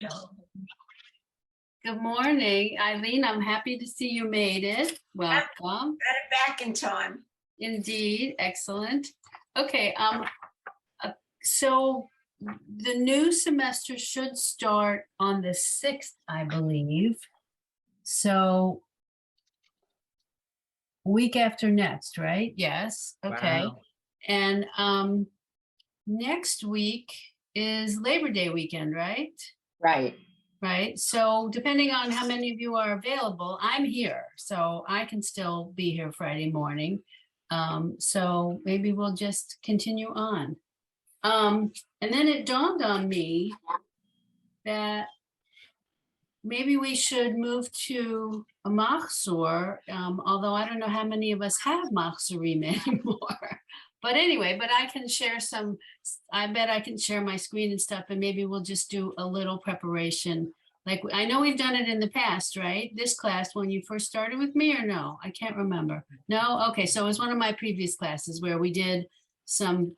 Good morning, Eileen. I'm happy to see you made it. Welcome. Got it back in time. Indeed, excellent. Okay, so the new semester should start on the 6th, I believe. So week after next, right? Yes. Okay. Wow. And next week is Labor Day weekend, right? Right. Right. So depending on how many of you are available, I'm here. So I can still be here Friday morning. So maybe we'll just continue on. And then it dawned on me that maybe we should move to a Mahsur, although I don't know how many of us have Mahsurim anymore. But anyway, but I can share some, I bet I can share my screen and stuff, and maybe we'll just do a little preparation. Like, I know we've done it in the past, right? This class, when you first started with me, or no? I can't remember. No? Okay, so it was one of my previous classes where we did some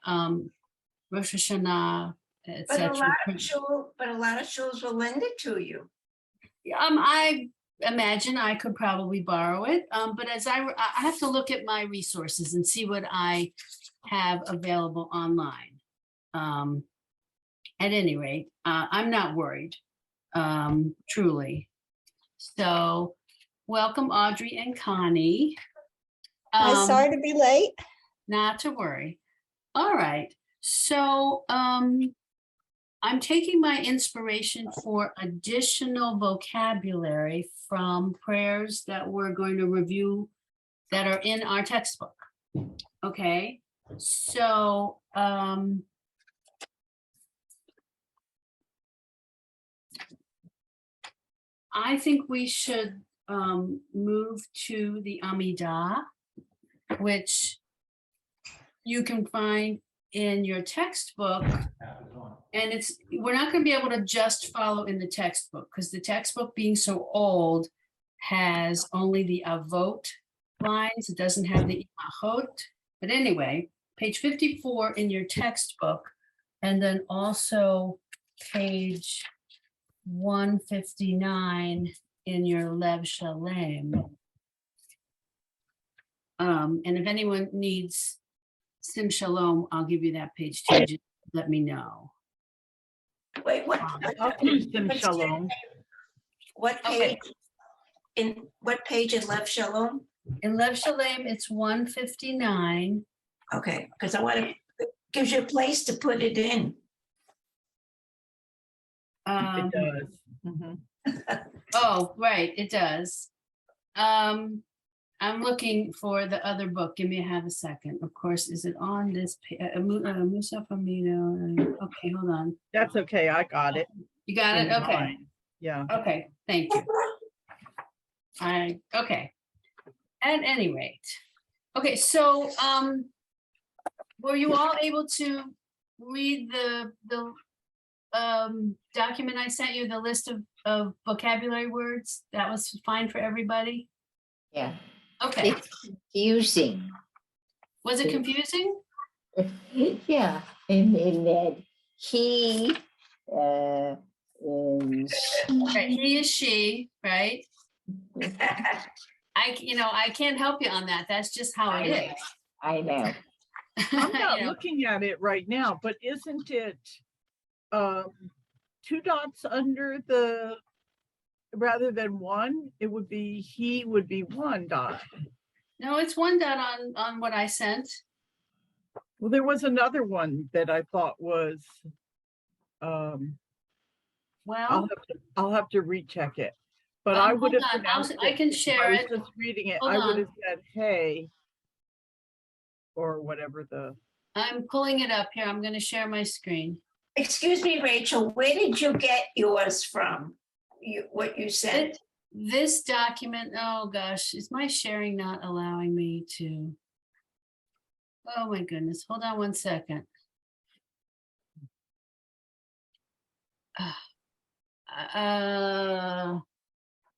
Rosh Hashanah, But a etc. lot of schools will lend it to you. I imagine I could probably borrow it, but as I have to look at my resources and see what I have available online. At any rate, I'm not worried, truly. So welcome, Audrey and Connie. I'm sorry to be late. Not to worry. All right. So I'm taking my inspiration for additional vocabulary from prayers that we're going to review that are in our textbook. Okay, so I think we should move to the Amidah, which you can find in your textbook. And we're not going to be able to just follow in the textbook because the textbook, being so old, has only the avot lines. It doesn't have the imachot. But anyway, page 54 in your textbook, and then also page 159 in your Lev Shalem. And if anyone needs Sim Shalom, I'll give you that page too. Just let me know. Wait, what? Sim Shalom. What Okay. page? What page in Lev Shalom? In Lev Shalem, it's 159. Okay, because I want to, gives you a place to put it in. It does. Mhm. Oh, right, it does. I'm looking for the other book. Give me a second. Of course, is it on this page? Musaf Amino. Okay, hold on. That's okay. I got it. You got it? In Okay. mine. Yeah. Okay, thank you. Okay. At any rate. Okay, so were you all able to read the document I sent you, the list of vocabulary words? That was fine for everybody? Yeah, Okay. it's confusing. Was it confusing? Yeah, and that he is Right, he is she, right? I can't help you on that. That's just how it is. I know. I'm not You know, looking at it right now, but isn't it 2 dots under the, rather than 1, it would be, he would be 1 dot. no, it's 1 dot on what I sent. Well, there was another one that I thought was, Well, I'll have to recheck it. But Um, I would have hold on, pronounced I it. can If share I it. was just reading it, Hold I would on. have said, hey, or whatever the. I'm pulling it up here. I'm going to share my screen. Excuse me, Rachel, where did you get yours from? What you sent? This document, oh gosh, is my sharing not allowing me to? Oh my goodness, hold on one second.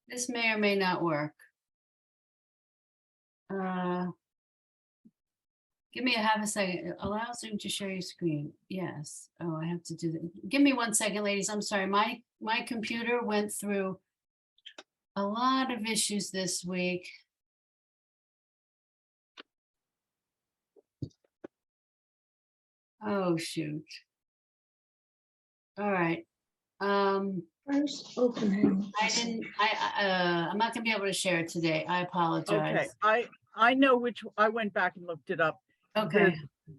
This may or may not work. Give me a second. Allow Zoom to share your screen. Yes. Oh, I have to do that. Give me 1 second, ladies. I'm sorry. My my computer went through a lot of issues this week. Oh, shoot. All right. First opening. I'm not gonna be able to share it today. I Okay, apologize. I know which, I went back and looked it up. Okay.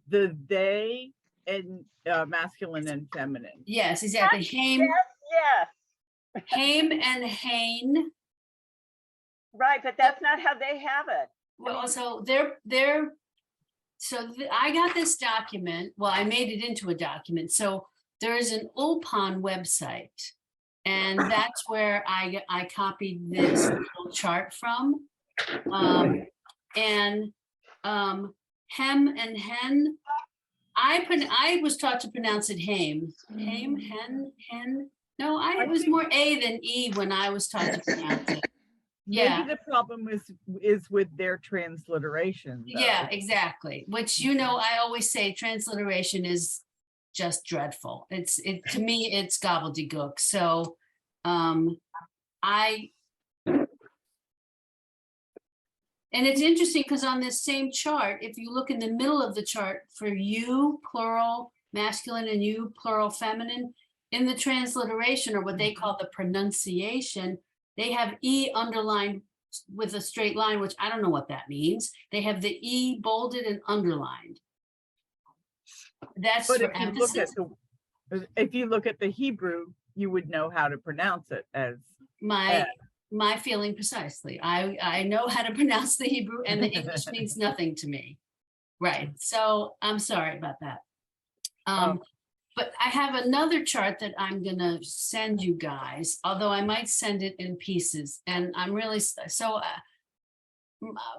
The they and masculine and feminine. Yes, exactly. Haim, Yes, Haim and Hain. right, but that's not how they have it. Well, so I got this document. Well, I made it into a document. So there is an Ulpan website, and that's where I copied this little chart from. And hem and hen. I was taught to pronounce it Haim. Haim, hen. No, it was more A than E when I was taught to pronounce it. Yeah. Maybe the problem is with their transliteration. though. Yeah, exactly. Which, I always say transliteration is just dreadful. To me, it's gobbledygook. So and it's interesting because on this same chart, if you look in the middle of the chart for you, plural masculine, and you, plural feminine, in the transliteration, or what they call the pronunciation, they have E underlined with a straight line, which I don't know what that means. They have the E bolded and underlined. That's But for if you look at emphasis. if you look at the Hebrew, you would know how to pronounce it as My feeling precisely. I know how to pronounce the Hebrew, and the English means nothing to me. Right. So I'm sorry about that. But I have another chart that I'm gonna send you guys, although I might send it in pieces. And I'm really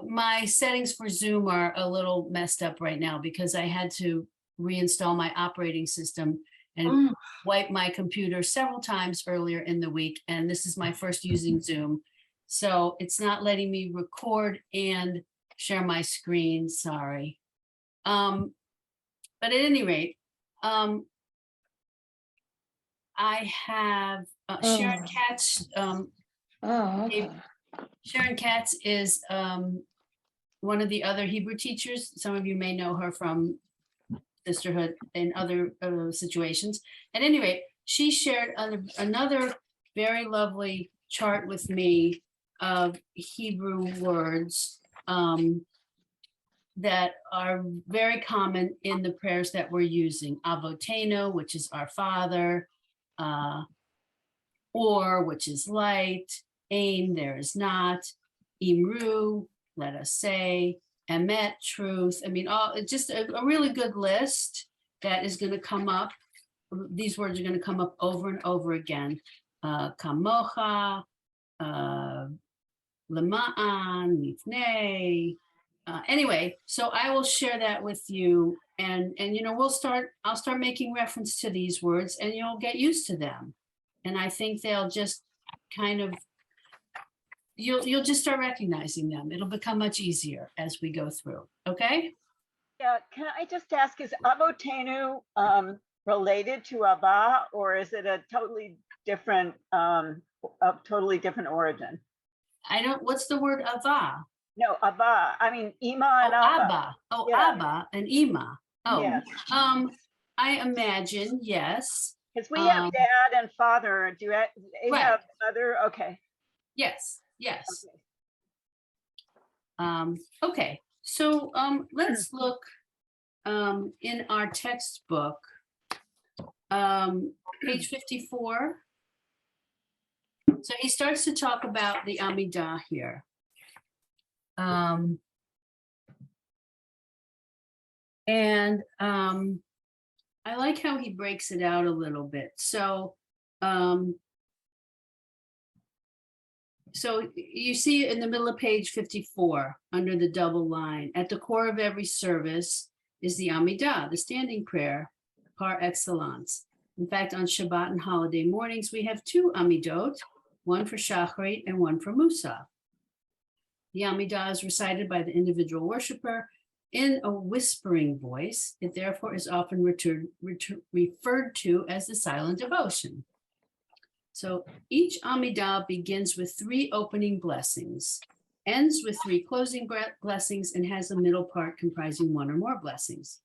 my settings for Zoom are a little messed up right now because I had to reinstall my operating system and wipe my computer several times earlier in the week. And this is my first using Zoom. So it's not letting me record and share my screen, sorry. But at any rate, I have Sharon Katz. Okay. Sharon Katz is one of the other Hebrew teachers. Some of you may know her from sisterhood and other situations. At any rate, she shared another very lovely chart with me of Hebrew words that are very common in the prayers that we're using. Avotenu, which is our Father, or, which is light, aim, there is not, imru, let us say, emet, truth. I mean, just a really good list that is going to come up. These words are going to come up over and over again. Kamocha, lema'an, mifnei. Anyway, so I will share that with you, and I'll start making reference to these words, and you'll get used to them. And I think they'll just kind of, you'll just start recognizing them. It'll become much easier as we go through. Okay. Yeah, can I just ask, is Avotenu related to Abba, or is it a totally different origin? What's the word Ava? No, Abba. I mean, Ima and Abba. Abba. Oh, Yeah. Abba and Ima. Oh, Yes. I imagine, yes. Because we have dad and father. Do they Right. have mother? Okay. Yes, yes. Okay. Okay, so let's look in our textbook, page 54. So he starts to talk about the Amidah here. I like how he breaks it out a little bit. So you see in the middle of page 54, under the double line, at the core of every service is the Amidah, the standing prayer par excellence. In fact, on Shabbat and holiday mornings, we have two Amidot, one for Shacharit and one for Musaf. The Amidah is recited by the individual worshiper in a whispering voice. It therefore is often referred to as the silent devotion. So each Amidah begins with 3 opening blessings, ends with 3 closing blessings, and has a middle part comprising 1 or more blessings.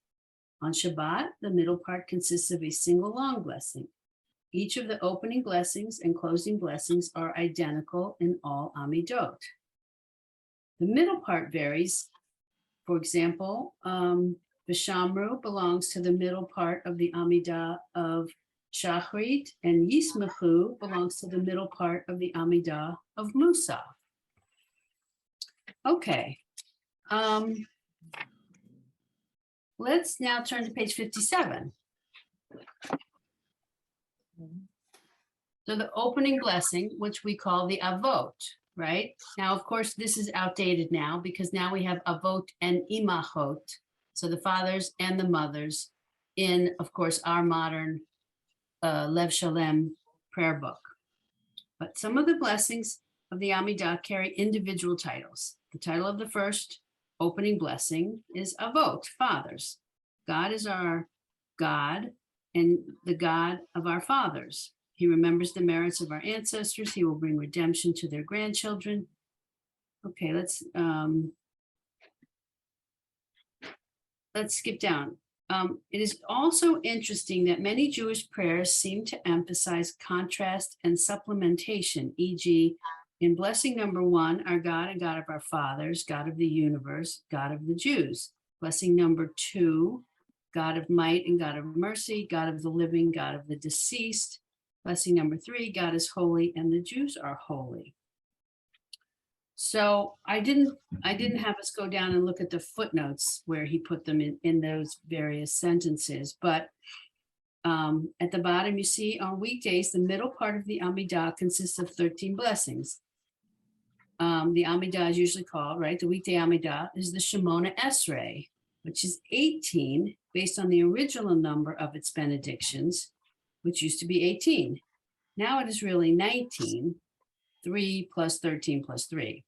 On Shabbat, the middle part consists of a single long blessing. Each of the opening blessings and closing blessings are identical in all Amidot. The middle part varies. For example, Vishamru belongs to the middle part of the Amidah of Shachrit, and Yismachu belongs to the middle part of the Amidah of Musaf. Okay. Let's now turn to page 57. So the opening blessing, which we call the Avot, right? Now, of course, this is outdated now because now we have Avot and Imachot. So the fathers and the mothers in, of course, our modern Lev Shalem prayer book. But some of the blessings of the Amidah carry individual titles. The title of the first opening blessing is Avot, fathers. God is our God and the God of our fathers. He remembers the merits of our ancestors. He will bring redemption to their grandchildren. Okay, let's skip down. It is also interesting that many Jewish prayers seem to emphasize contrast and supplementation, e.g., in blessing number 1, our God and God of our fathers, God of the universe, God of the Jews. Blessing number 2, God of might and God of mercy, God of the living, God of the deceased. Blessing number 3, God is holy and the Jews are holy. So I didn't have us go down and look at the footnotes where he put them in those various sentences, but at the bottom you see on weekdays, the middle part of the Amidah consists of 13 blessings. The Amidah is usually called, right? The weekday Amidah is the Shemona Esrei, which is 18 based on the original number of its benedictions, which used to be 18. Now it is really 19, 3 plus 13 plus 3.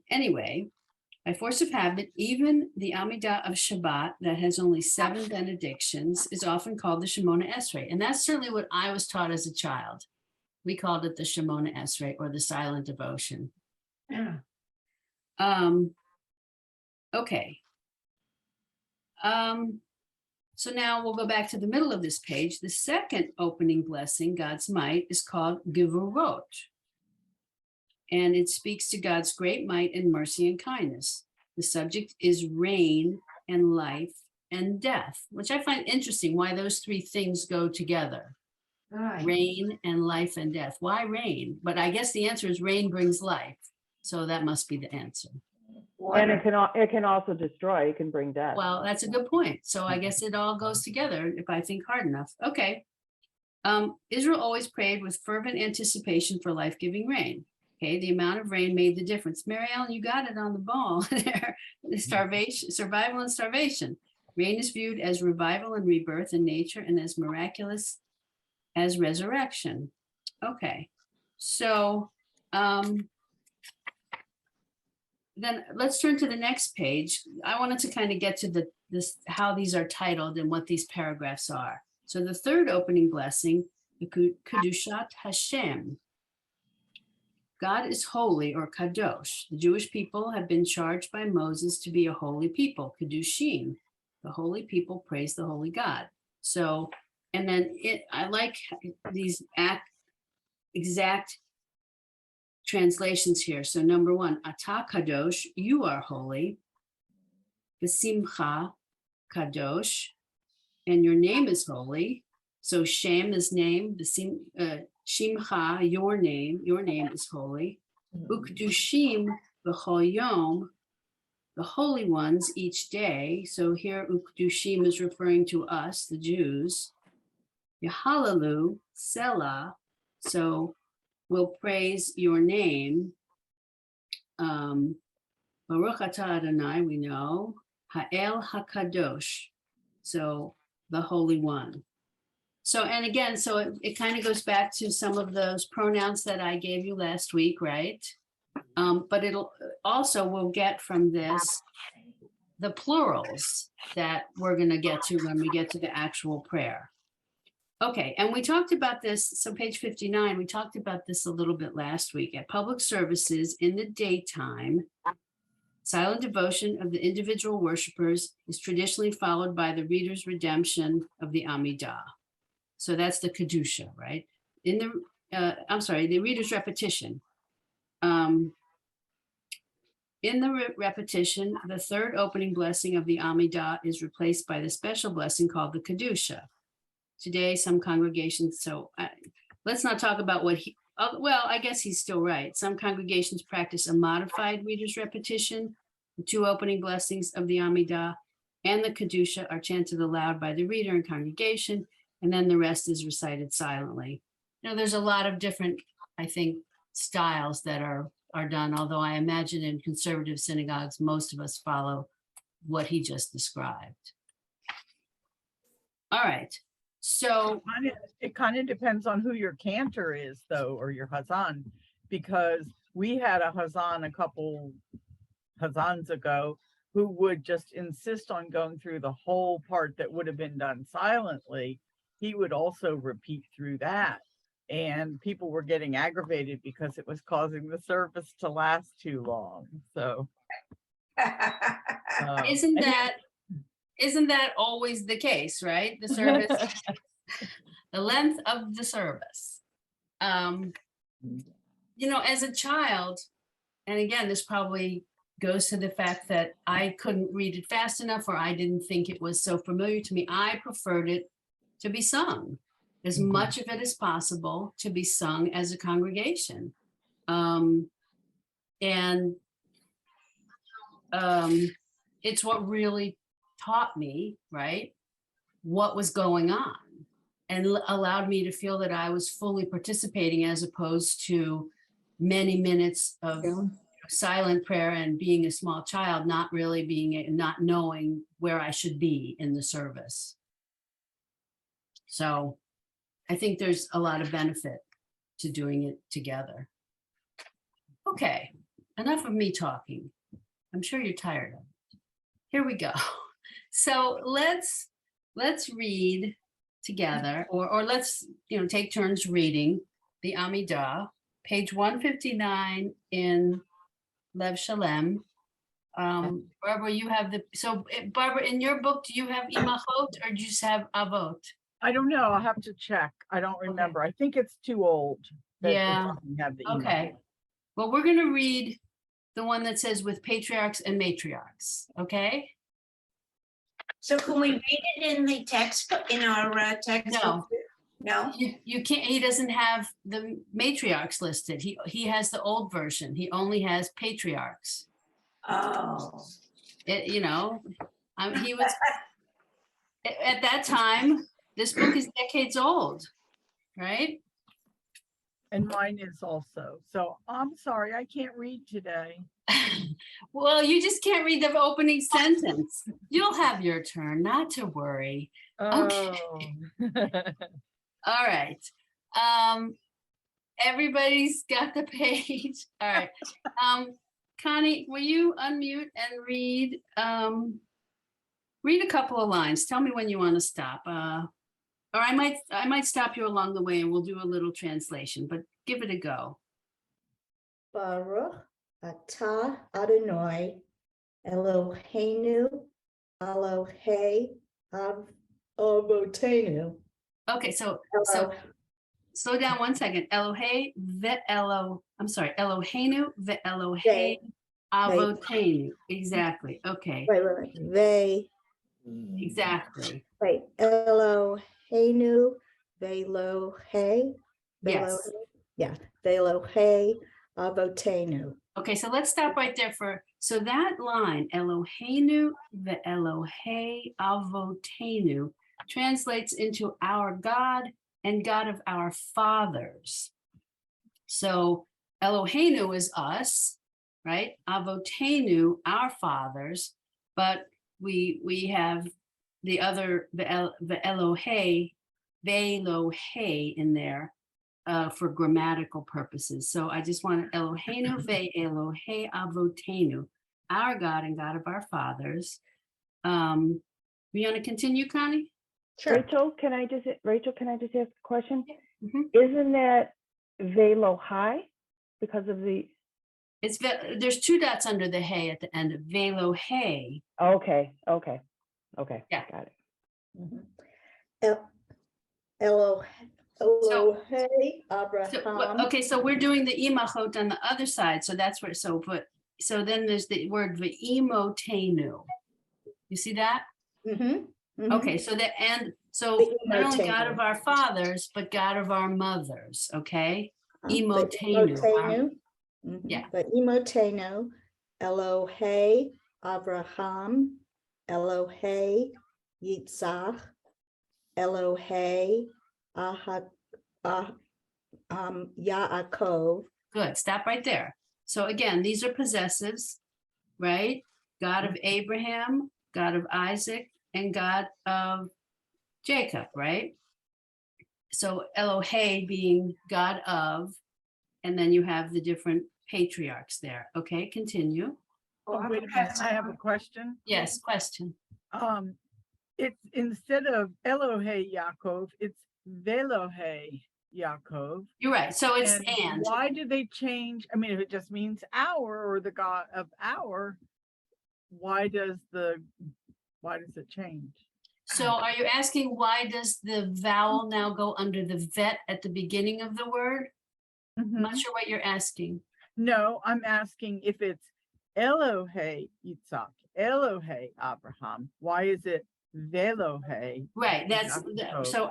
Anyway, by force of habit, even the Amidah of Shabbat that has only 7 benedictions is often called the Shemona Esrei. And that's certainly what I was taught as a child. We called it the Shemona Esrei or the silent devotion. Yeah. Okay. So now we'll go back to the middle of this page. The second opening blessing, God's might, is called Gevurot. And it speaks to God's great might and mercy and kindness. The subject is reign and life and death, which I find interesting why those 3 things go together. Right. Reign and life and death. Why reign? But I guess the answer is rain brings life. So that must be the answer. And it can also destroy, it can bring death. Well, that's a good point. So I guess it all goes together if I think hard enough. Okay. Israel always prayed with fervent anticipation for life-giving rain. Okay, the amount of rain made the difference. Mary Ellen, you got it on the ball there. The survival and starvation. Rain is viewed as revival and rebirth in nature and as miraculous as resurrection. Okay, so then let's turn to the next page. I wanted to kind of get to this how these are titled and what these paragraphs are. So the third opening blessing, the Kedushat Hashem. God is holy, or kadosh. The Jewish people have been charged by Moses to be a holy people, kedushim. The holy people praise the holy God. So, and then I like these exact translations here. So number 1, Ata kadosh, you are holy. V'simcha kadosh, and your name is holy. So Shem is name, Shimcha, your name is holy. Ukdushim b'chol yom, the holy ones each day. So here Ukdushim is referring to us, the Jews. Yahalalu, Selah, so we'll praise your name. Baruch atah Adonai, we know. Ha'el HaKadosh, so the Holy One. So, and again, so it kind of goes back to some of those pronouns that I gave you last week, right? But it'll also, we'll get from this the plurals that we're going to get to when we get to the actual prayer. Okay, and we talked about this, so page 59, we talked about this a little bit last week. At public services in the daytime, silent devotion of the individual worshipers is traditionally followed by the reader's redemption of the Amidah. So that's the Kedusha, right? In the, I'm sorry, the reader's repetition. In the repetition, the third opening blessing of the Amidah is replaced by the special blessing called the Kedusha. Today, some congregations, so let's not talk about what he, well, I guess he's still right. Some congregations practice a modified reader's repetition. The two opening blessings of the Amidah and the Kedusha are chanted aloud by the reader and congregation, and then the rest is recited silently. You know, there's a lot of different, I think, styles that are done, although I imagine in conservative synagogues, most of us follow what he just described. All right. So It kind of depends on who your cantor is, though, or your Hazan, because we had a Hazan a couple Hazans ago who would just insist on going through the whole part that would have been done silently. He would also repeat through that. And people were getting aggravated because it was causing the service to last too long. So isn't that always the case, right? The service, the length of the service. You know, as a child, and again, this probably goes to the fact that I couldn't read it fast enough, or I didn't think it was so familiar to me. I preferred it to be sung, as much of it as possible to be sung as a congregation. It's what really taught me, right, what was going on, and allowed me to feel that I was fully participating, as opposed to many minutes of silent prayer and being a small child, not knowing where I should be in the service. So I think there's a lot of benefit to doing it together. Okay, enough of me talking. I'm sure you're tired of it. Here we go. So let's read together, or let's take turns reading the Amidah, page 159 in Lev Shalem. Barbara, you have Barbara, in your book, do you have imachot or do you just have avot? I don't know. I'll have to check. I don't remember. I think it's too old. Yeah. Have the Okay. Well, we're going to read the one that says with patriarchs and matriarchs. Okay. So can we read it in the text, in our text? No. No? You can't. He doesn't have the matriarchs listed. He has the old version. He only has patriarchs. Oh. He was at that time. This book is decades old, right? And mine is also. So I'm sorry, I can't read today. Well, you just can't read the opening sentence. You'll have your turn, not to worry. Okay. All right. Everybody's got the page. All right. Connie, will you unmute and read a couple of lines? Tell me when you want to stop. Or I might stop you along the way and we'll do a little translation, but give it a go. Baruch atah Adonai Eloheinu Elohei Avotenu. Okay, so slow down 1 second. Elohei ve'elo. I'm sorry. Eloheinu ve'elohei avotenu. Exactly. Okay. Wait. Exactly. Wait. Eloheinu ve'elohei. Yes. Yeah. Ve'elohei Avotenu. Okay, so let's stop right there so that line, Eloheinu ve'elohei avotenu, translates into our God and God of our fathers. So Eloheinu is us, right? Avotenu, our fathers, but we have the other, the Elohei, ve'elohei in there. For grammatical purposes. So I just want Eloheinu ve'elohei avotenu, our God and God of our fathers. You want to continue, Connie? Sure. Rachel, can I just ask a question? Mhm. Isn't that Velo high because of the, There's two dots under the hay at the end of velo hay. okay, Yeah. got it. Mhm. Elo, Elohe, Abraham. Okay, so we're doing the imachot on the other side, so that's where, so then there's the word ve'imotenu. You see that? Mhm, mhm. Okay, so so not only God of Ve'imotenu. our fathers, but God of our mothers, okay? Ve'imotenu. Mhm. Yeah. Ve'imotenu, Elohe, Abraham, Elohe, Yitzhak, Elohe, Yaakov. Good, stop right there. So again, these are possessives, right? God of Abraham, God of Isaac, and God of Jacob, right? So Elohe being God of, and then you have the different patriarchs there. Okay, continue. Oh, wait a minute, I have a question. Yes, question. It's instead of Elohe Yaakov, it's Velohe Yaakov. You're right. So it's And and. why did they change? I mean, if it just means our or the God of our, why does it change? So are you asking why does the vowel now go under the vet at the beginning of the word? I'm Mhm. not sure what you're asking. No, I'm asking if it's Elohe Yitzhak, Elohe Abraham, why is it Velohe? Right, Yaakov? so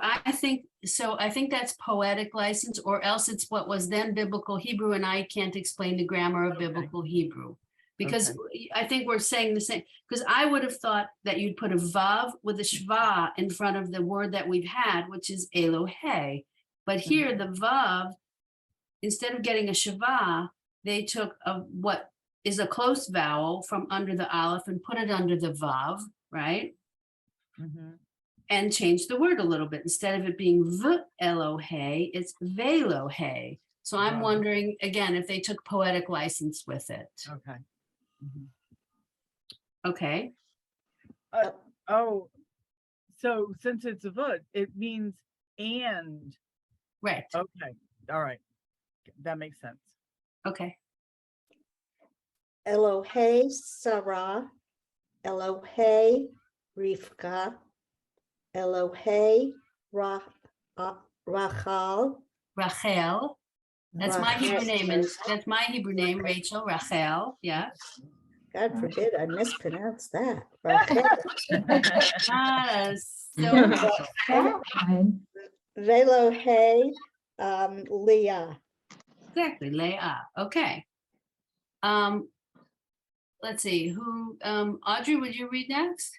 I think that's poetic license, or else it's what was then biblical Hebrew, and I can't explain the grammar of Okay. biblical Hebrew. Because I think we're saying the same, because I would have thought that you'd put a vav with a shva in front of the word that we've had, which is Elohe. But here the vav, instead of getting a shva, they took what is a close vowel from under the aleph and put it under the vav, right? Mhm. And change the word a little bit. Instead of it being v Elohe, it's velohe. So I'm Right. wondering again if they took poetic license with it. Okay. Mhm. Okay. Oh, so since it's a vud, it means and. Right. Okay, all right, that makes sense. Okay. Elohe, Sarah, Elohe, Rivka, Elohe, Rachel. Rachel. That's my Rachel. Hebrew name, and that's my Hebrew name, Rachel. Rachel. Yeah. God forbid I mispronounce that. Rachel. Ah, so Velohe, Leah. exactly. Leah. Okay. Let's see who. Audrey, would you read next?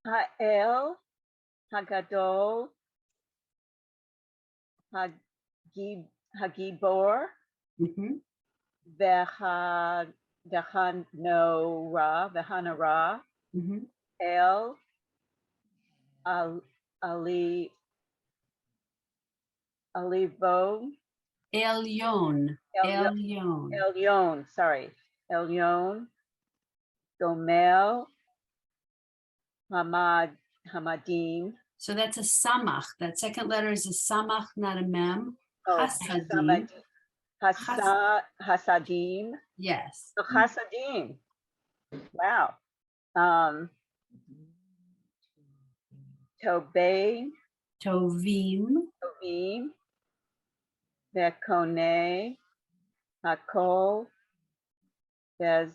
Ha'el, Hagadol, Hagibor, Mhm. Vehanora, Mhm. El, Ali, Alivo, Elyon. Elyon. Elyon, sorry, Elyon, Gomel, Hamadim. So that's a samach. That second letter is a samach, not a mem. Oh, Hasadim. Hasadim. Yes. Oh, Hasadim. Wow. Tobey, Tovim. Tovim, Vekone, Hakol, Vezoker,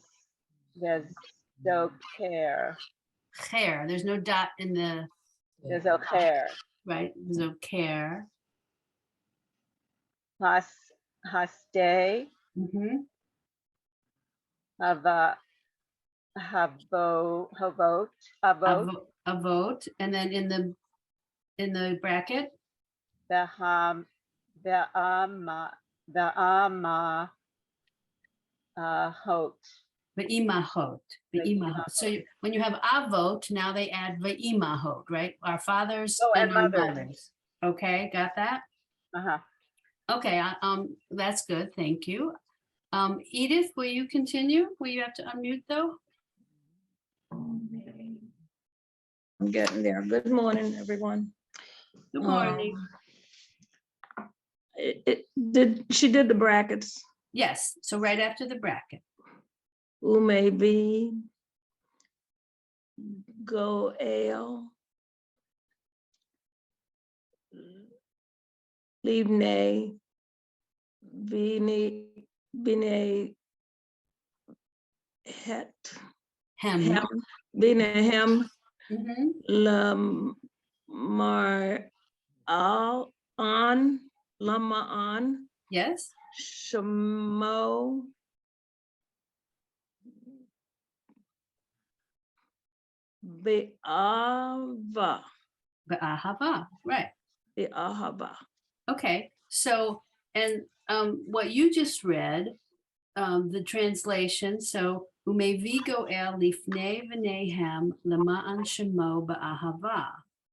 Cher. There's no dot in the Vezoker, right. Zoker. Haste, Mhm. Havot, A vote, and then in the bracket, Ve'ama, Hot. ve'imahot. Ve'imahot. So when you have avot, now they add ve'imahot, right? Our fathers Oh, and and our mothers. mothers. Okay, got that? Uh-huh. Okay, that's good. Thank you. Edith, will you continue? Will you have to unmute though? I'm getting there. Good morning, everyone. Good morning. She did the brackets. Yes, so right after the bracket. Who may be go L. Leave nay. Bine het. Hem. Bine hem. Mhm. Lamar al on. Lama on. Yes, Shamo. Be'ava. Ba'ahava, right. Be'ahava. Okay, so, and what you just read, the translation, so umevigo el lifnei v'nehem lema'an shemo ba'ahava.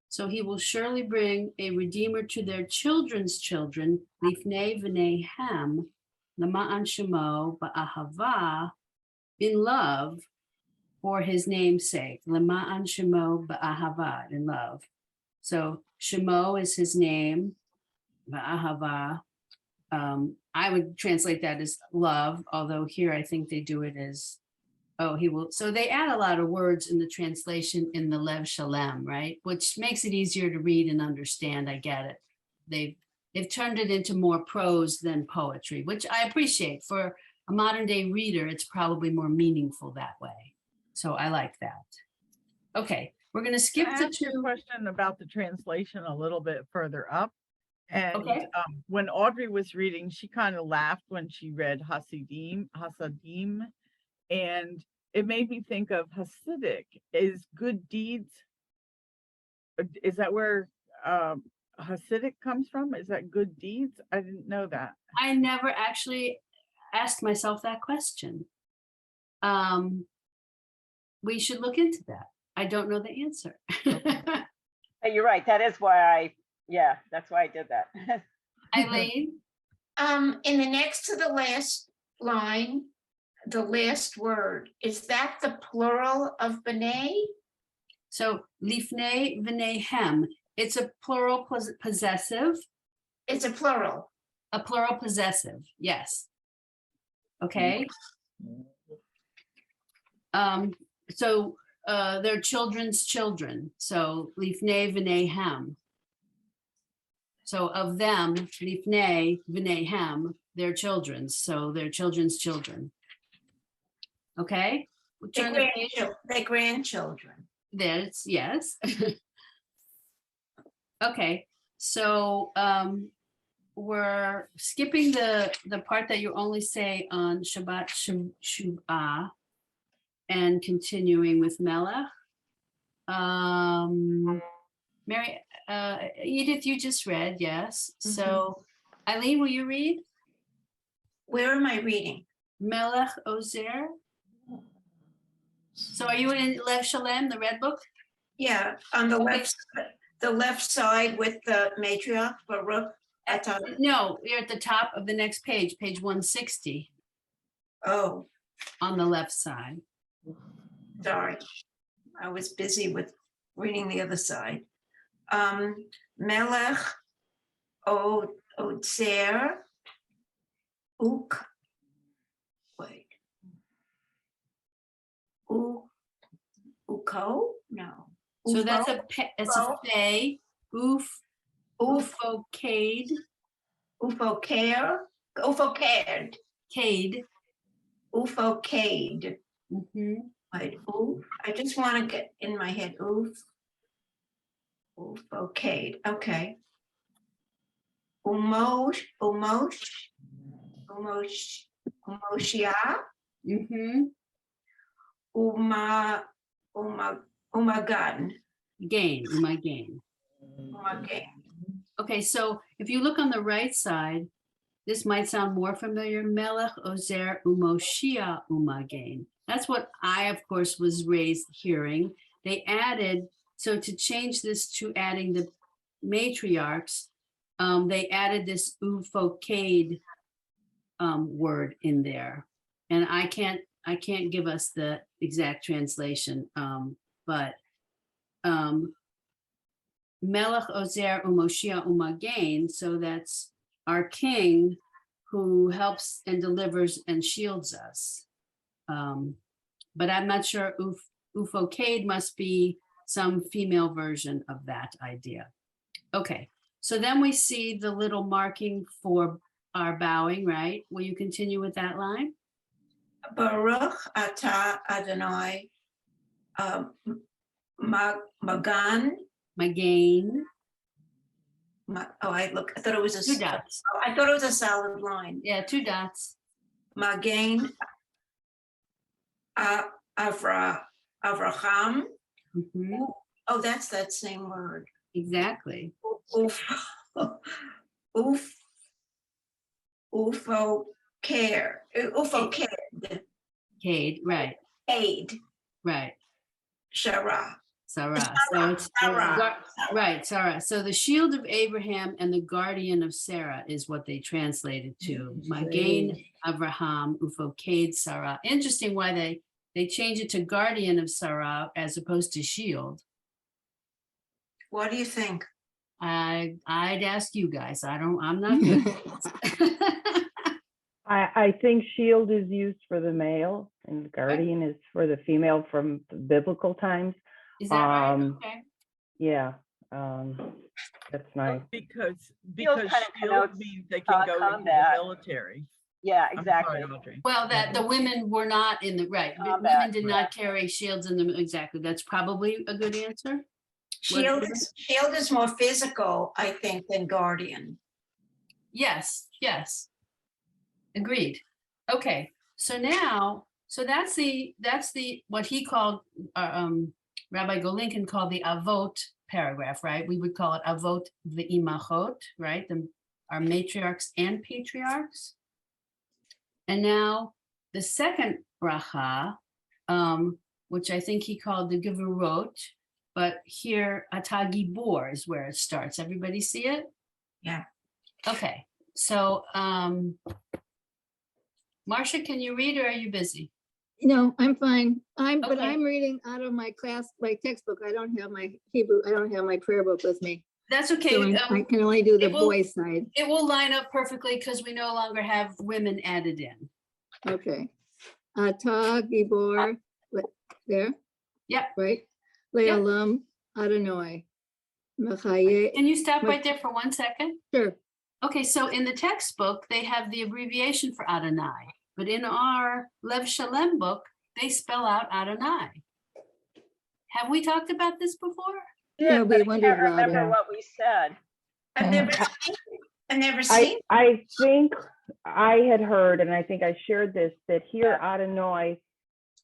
So he will surely bring a redeemer to their children's children, lifnei v'nehem lema'an shemo ba'ahava, in love for his name's sake, lema'an shemo ba'ahava, in love. So shemo is his name, ba'ahava. I would translate that as love, although here I think they do it as, oh, he will. So they add a lot of words in the translation in the Lev Shalem, right? Which makes it easier to read and understand. I get it. They've turned it into more prose than poetry, which I appreciate. For a modern day reader, it's probably more meaningful that way. So I like that. Okay, we're going to skip Can I the ask you a two. question about the translation a little bit further up? And Okay. when Audrey was reading, she kind of laughed when she read Hasadim, and it made me think of Hasidic. Is good deeds? Is that where Hasidic comes from? Is that good deeds? I didn't know that. I never actually asked myself that question. We should look into that. I don't know the answer. But you're right, that is why that's why I did that. Eileen, In the next to the last line, the last word, is that the plural of B'nai? so lifnei v'nehem, it's a plural possessive, It's a plural. a plural possessive, yes. Okay. So they're children's children, so lifnei v'nehem. So of them, lifnei v'nehem, their children's, so their children's children. Okay, we'll turn the page. Their grandchildren. There's, yes. Okay, so we're skipping the part that you only say on Shabbat Shuvah and continuing with Melech. Mary, Edith, you just read, yes. So Eileen, will you read? Where am I reading? Melech Ozer. So are you in Lev Shalem, the red book? Yeah, on the Okay. left side with the matriarch, Baruch, at the, No, you're at the top of the next page, page 160, oh, on the left side. sorry. I was busy with reading the other side. Melech Otzer Uk. Wait. Uko? No. So that's Ufo? it's a fey, ufocade, Ufocare? Ufocade. Mhm. Wait, oof. I just want to get in my head. Ufocade. Okay. Umoshia. Mhm. Umagan. Gain, my gain. Umagan. Okay, so if you look on the right side, this might sound more familiar. Melech Ozer Umoshia Umagain. That's what I, of course, was raised hearing. They added, so to change this to adding the matriarchs, they added this ufocade word in there. And I can't give us the exact translation, but Melech Ozer Umoshia Umagain, so that's our king who helps and delivers and shields us. But I'm not sure Ufokade must be some female version of that idea. Okay, so then we see the little marking for our bowing, right? Will you continue with that line? Baruch Atah Adonai Magan. Magain, I thought it was two dots. I thought it was a solid line. Yeah, two dots. Magain Avraham. Mhm, Oh, that's that same word. exactly. Ufoked. Cade, right, Aid. right. Shara. Sarah. So it's Sarah. right, Sarah. So the shield of Abraham and the guardian of Sarah is what they translated to. Magain Abraham Ufokade Sarah. Interesting why they change it to guardian of Sarah as opposed to shield. What do you think? I'd ask you guys. I'm not good. at this. I think shield is used for the male and guardian is for the female from the biblical times. Is that right? Um, Okay. Yeah, that's nice. Because Shield kind of shield connotes, means they can go into the combat. military. Yeah, I'm exactly. sorry, Audrey. Well, that the women were not in the right. Combat, Women did not carry shields in them. Exactly. That's probably a good answer. Shield is more physical, I think, than guardian. Yes, yes. Agreed. Okay, so now, so that's the what he called Rabbi Golinkin called the avot paragraph, right? We would call it avot v'imachot, right? Our matriarchs and patriarchs. And now the second bracha, which I think he called the Gevurot, but here Atah Gibor is where it starts. Everybody see it? Yeah. Okay, so Marcia, can you read or are you busy? No, I'm fine. But Okay. I'm reading out of my textbook. I don't have my Hebrew, I don't have my prayer book with me. That's okay. So I can only do the it will- boys' side. It will line up perfectly because we no longer have women added in. Okay. Ata Gibor, there? Yep. Right? Le'olam Adonai. Mechaye, Can you stop right there for 1 second? sure. Okay, so in the textbook, they have the abbreviation for Adonai, but in our Lev Shalem book, they spell out Adonai. Have we talked about this before? Yeah, But we I can't wondered about remember it. what we said. I've never seen. I think I had heard, and I think I shared this, that here Adonai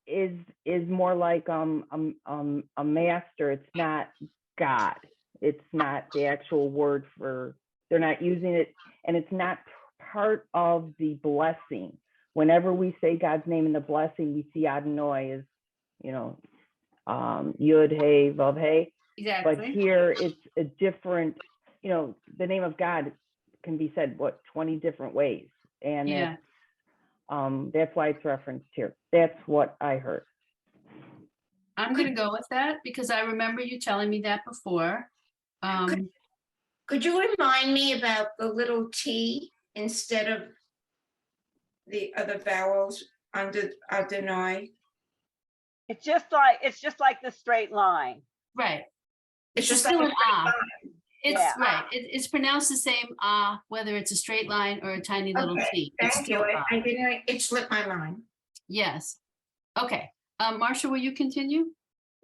is more like a master. It's not God. It's not the actual word for, they're not using it, and it's not part of the blessing. Whenever we say God's name in the blessing, we see Adonai as, Yud, Hey, Vav, Hey. But Exactly. here it's a different, the name of God can be said, 20 different ways. And Yeah. that's why it's referenced here. That's what I heard. I'm gonna go with that because I remember you telling me that before. Could you remind me about the little T instead of the other vowels under Adonai? It's just like the straight line. Right. It's It's just still like an ah. It's Yeah. right. It's pronounced the same whether it's a straight line or a tiny little Okay, T. It's thank you. still ah. I didn't, it slipped my mind. Yes. Okay. Marcia, will you continue?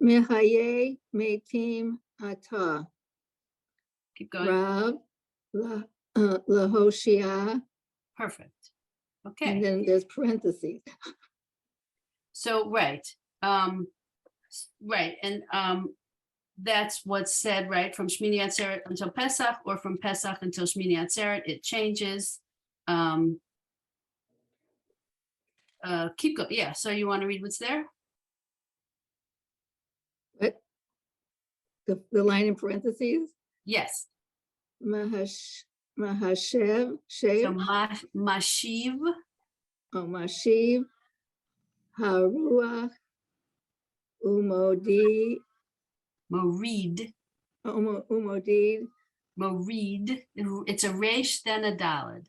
Mechaye Metim Ata. Keep going. Rav Lahoshia, Perfect. and Okay. then there's parentheses. So, right. Right. And that's what's said, right? From Shmini Atzeret until Pesach, or from Pesach until Shmini Atzeret, it changes. Keep going. Yeah. So you want to read what's there? But the line in parentheses, Yes. Mahashev, So Shev, Mashiv. Mashiv, Haruach, Umodi, Morid, Umodid, Morid. It's a resh, then a dalid.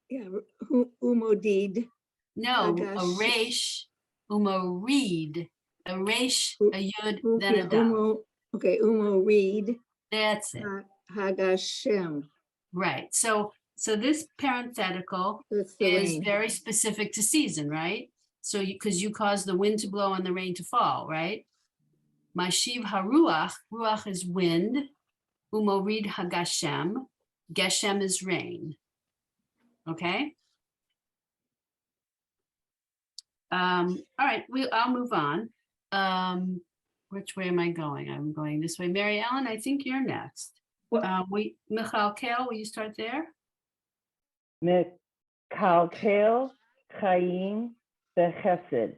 yeah, Umodid, No, a Hagash. resh, umorid. A resh, a yud, then yeah, a dalid. okay, Umorid, That's it. Hagashem, Right. So this parenthetical that's the is rain. very specific to season, right? So because you cause the wind to blow and the rain to fall, right? Mashiv haruach, ruach is wind. Umorid hagashem, geshem is rain. Okay. All right, I'll move on. Which way am I going? I'm going this way. Mary Ellen, I think you're next. Well- Michal Kale, will you start there? Mekalkel Chaim Bechesed,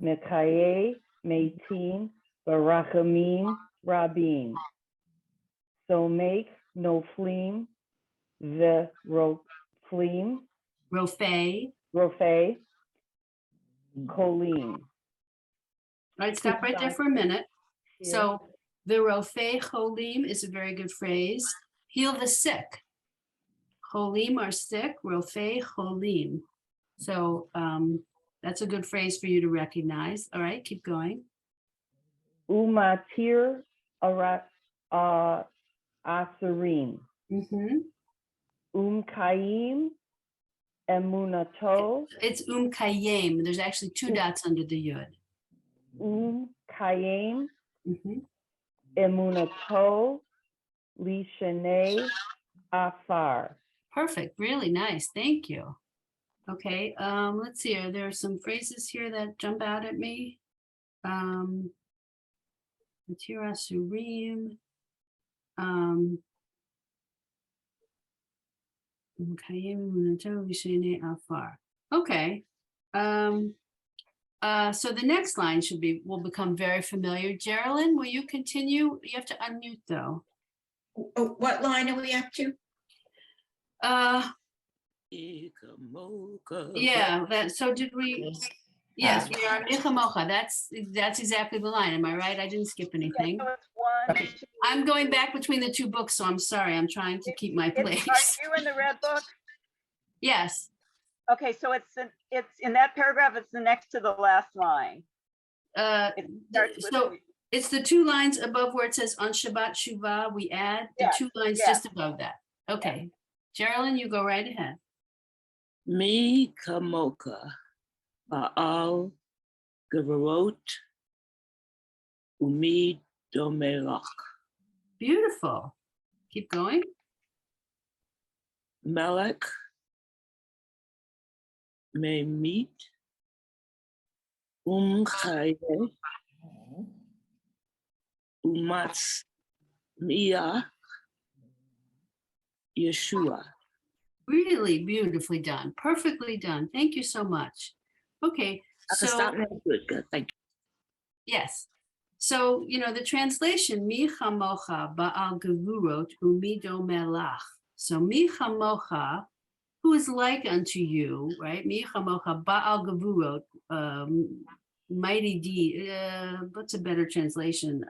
Mekaye Meitim Barachamim Rabim. So make Noflim Veroflim Rofei. Rofei Kolim. All right, stop right there for a minute. So the Rofei Cholim is a very good phrase. Heal the sick. Cholim are sick, Rofei Cholim. So that's a good phrase for you to recognize. All right, keep going. Umatir Asarim. Umkayim Emunato. It's Kayem. There's actually two dots under the yud. Kayem Mhm. Emunato Lishane Afar. Perfect, really nice, thank you. Okay, let's see, are there some phrases here that jump out at me? Matira Surim. Okay. So the next line will become very familiar. Geraldine, will you continue? You have to unmute though. Oh, what line are we up to? Yeah, so did we? Yes, we are Michamocha. That's exactly the line. Am I right? I didn't skip anything. So it's one, two, I'm going back between the two books, so I'm sorry. I'm trying to keep my place. Are you in the red book? Yes. Okay, so it's in that paragraph, it's the next to the last line. It starts with So it's the two lines above where it says on Shabbat Shuvah, we add the Yeah, two lines yeah. just above that. Okay. Geraldine, you go right ahead. Mi kamoka ba'al gevarot umi domelach. Beautiful. Keep going. Melech memit chaye umatz mia Yeshua. Really beautifully done. Perfectly done. Thank you so much. Okay. I can So stop now. Good. Thank yes. So, the translation, mi chamocha ba'al gevurot umido melach. So mi chamocha, who is like unto you, right? Mi chamocha ba'al gevurot, mighty deed. What's a better translation?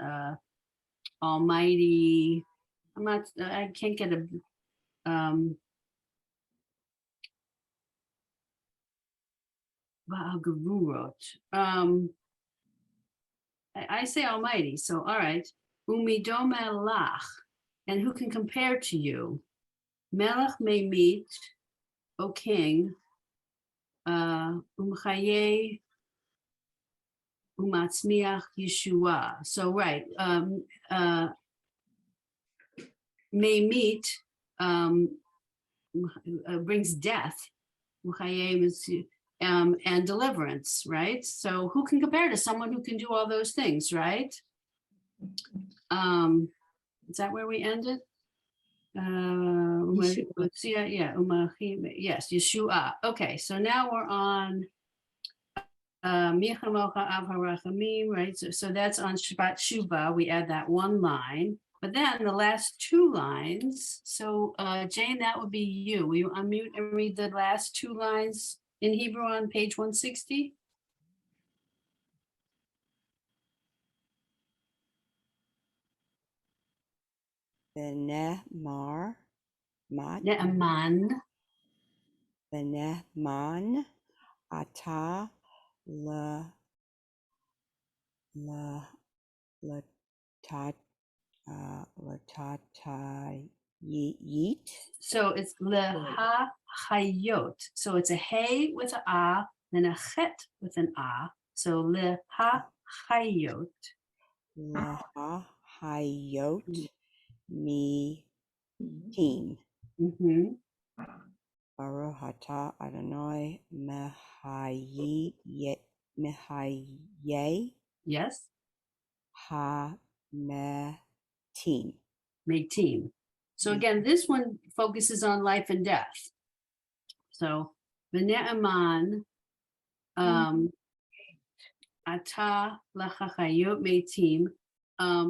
Almighty. I can't get a, ba'al gevurot. I say almighty, so all right. Umido melach, and who can compare to you? Melech may meet, O king, umchaye umatzmiach Yeshua. So right, may meet brings death, and deliverance, right? So who can compare to someone who can do all those things, right? Is that where we ended? Yes, Yeshua. Okay, so now we're on right? So that's on Shabbat Shuvah. We add that one line, but then the last two lines. So Jane, that would be you. Will you unmute and read the last two lines in Hebrew on page 160? Benemar, Mat, Ne'eman, Beneman, Ata, La, Latat, Yeet. so it's leha hayot. So it's a hey with a ah, then a chet with an ah. So leha hayot. Laha Hayot Mi Team. Mhm. Baruch Hata Adonai Mehayi Mehaye Yes, Ha Metim. Metim. So again, this one focuses on life and death. So the Ne'eman, Ata lachachayot metim.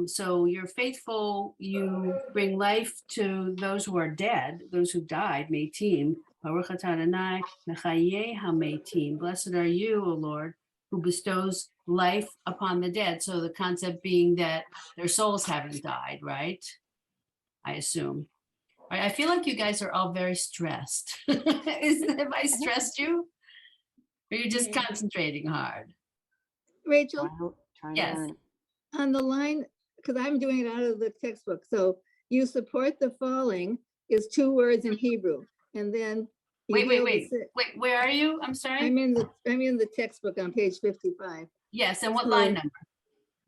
So you're faithful, you bring life to those who are dead, those who died, metim. Baruch atah Adonai mechayeh hametim. Blessed are you, O Lord, who bestows life upon the dead. So the concept being that their souls haven't died, right? I assume. Right, I feel like you guys are all very stressed. Have I stressed you? Or you're just concentrating hard? Rachel, Trying Yes. to learn. on the line, because I'm doing it out of the textbook, so you support the falling is 2 words in Hebrew, and then. you Wait, heal the sick. where are you? I'm sorry? I'm in the textbook on page 55. Yes, and what So- line number?